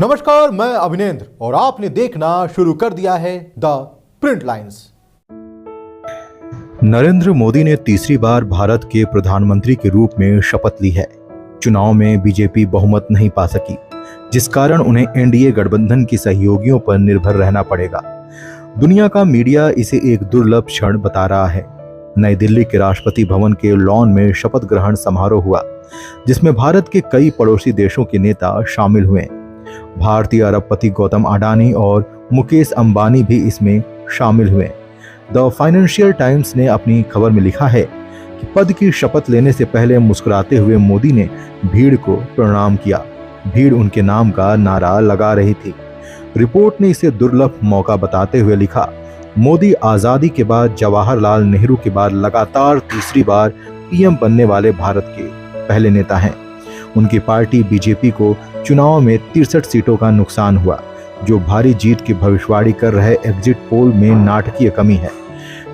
नमस्कार, मैं अभिनेंद्र और आपने देखना शुरू कर दिया है the print lines. Narendra Modi ने तीसरी बार भारत के प्रधानमंत्री के रूप में शपथ ली है। चुनाव में बीजेपी बहुमत नहीं पा सकी, जिस कारण उन्हें एनडीए गठबंधन की सहयोगियों पर निर्भर रहना पड़ेगा। दुनिया का मीडिया इसे एक दुर्लभ क्षण बता रहा है। नई दिल्ली के राष्ट्रपति भवन के लॉन में शपथ ग्रहण समारोह हुआ, जिसमें भारत के कई पड़ोसी देशों के नेता शामिल हुए। भारतीय अरबपति गौतम अडानी और मुकेश अंबानी भी इसमें शामिल हुए। द फाइनेंशियल टाइम्स ने अपनी खबर में लिखा है कि पद की शपथ लेने से पहले मुस्कुराते हुए मोदी ने भीड़ को प्रणाम किया। भीड़ उनके नाम का नारा लगा रही थी। रिपोर्ट ने इसे दुर्लभ मौका बताते हुए लिखा, मोदी आजादी के बाद जवाहरलाल नेहरू के बाद लगातार तीसरी बार पीएम बनने वाले भारत के पहले नेता हैं। उनकी पार्टी बीजेपी को चुनाव में 63 सीटों का नुकसान हुआ, जो भारी जीत की भविष्यवाणी कर रहे एग्जिट पोल में नाटकीय कमी है।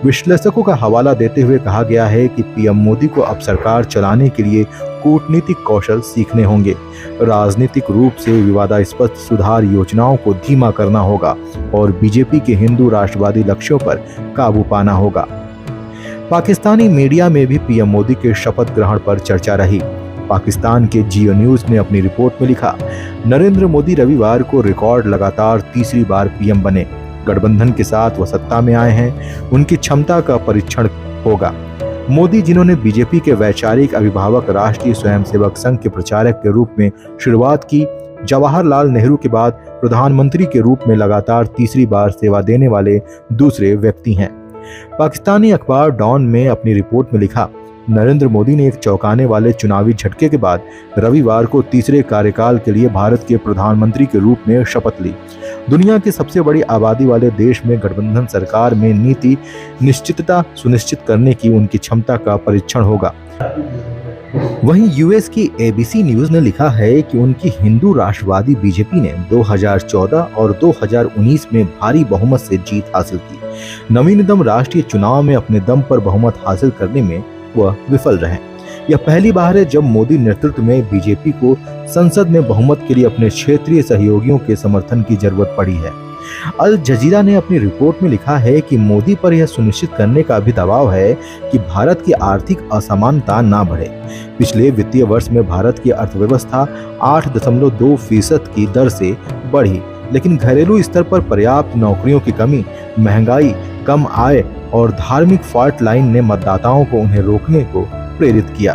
विश्लेषकों का हवाला देते हुए कहा गया है कि पीएम मोदी को अब सरकार चलाने के लिए कूटनीतिक कौशल सीखने होंगे, राजनीतिक रूप से विवादास्पद सुधार योजनाओं को धीमा करना होगा और बीजेपी के हिंदू राष्ट्रवादी लक्ष्यों पर काबू पाना होगा। पाकिस्तानी मीडिया में भी पीएम मोदी के शपथ ग्रहण पर चर्चा रही। पाकिस्तान के जियो न्यूज ने अपनी रिपोर्ट में लिखा, नरेंद्र मोदी रविवार को रिकॉर्ड लगातार तीसरी बार पीएम बने। गठबंधन के साथ वह सत्ता में आए हैं, उनकी क्षमता का परीक्षण होगा। मोदी, जिन्होंने बीजेपी के वैचारिक अभिभावक राष्ट्रीय स्वयंसेवक संघ के प्रचारक के रूप में शुरुआत की, जवाहरलाल नेहरू के बाद प्रधानमंत्री के रूप में लगातार तीसरी बार सेवा देने वाले दूसरे व्यक्ति हैं। पाकिस्तानी अखबार डॉन में अपनी रिपोर्ट में लिखा, नरेंद्र मोदी ने एक चौंकाने वाले चुनावी झटके के बाद रविवार को तीसरे कार्यकाल के लिए भारत के प्रधानमंत्री के रूप में शपथ ली। दुनिया की सबसे बड़ी आबादी वाले देश में गठबंधन सरकार में नीति निश्चितता सुनिश्चित करने की उनकी क्षमता का परीक्षण होगा। वहीं यूएस की एबीसी न्यूज ने लिखा है कि उनकी हिंदू राष्ट्रवादी बीजेपी ने 2014 और 2019 में भारी बहुमत से जीत हासिल की। नवीनतम राष्ट्रीय चुनाव में अपने दम पर बहुमत हासिल करने में वह विफल रहे। यह पहली बार है जब मोदी नेतृत्व में बीजेपी को संसद में बहुमत के लिए अपने क्षेत्रीय सहयोगियों के समर्थन की जरूरत पड़ी है। अल जजीरा ने अपनी रिपोर्ट में लिखा है कि मोदी पर यह सुनिश्चित करने का भी दबाव है कि भारत की आर्थिक असमानता ना बढ़े। पिछले वित्तीय वर्ष में भारत की अर्थव्यवस्था 8.2% की दर से बढ़ी, लेकिन घरेलू स्तर पर पर्याप्त नौकरियों की कमी, महंगाई, कम आय और धार्मिक फॉल्ट लाइन ने मतदाताओं को उन्हें रोकने को प्रेरित किया।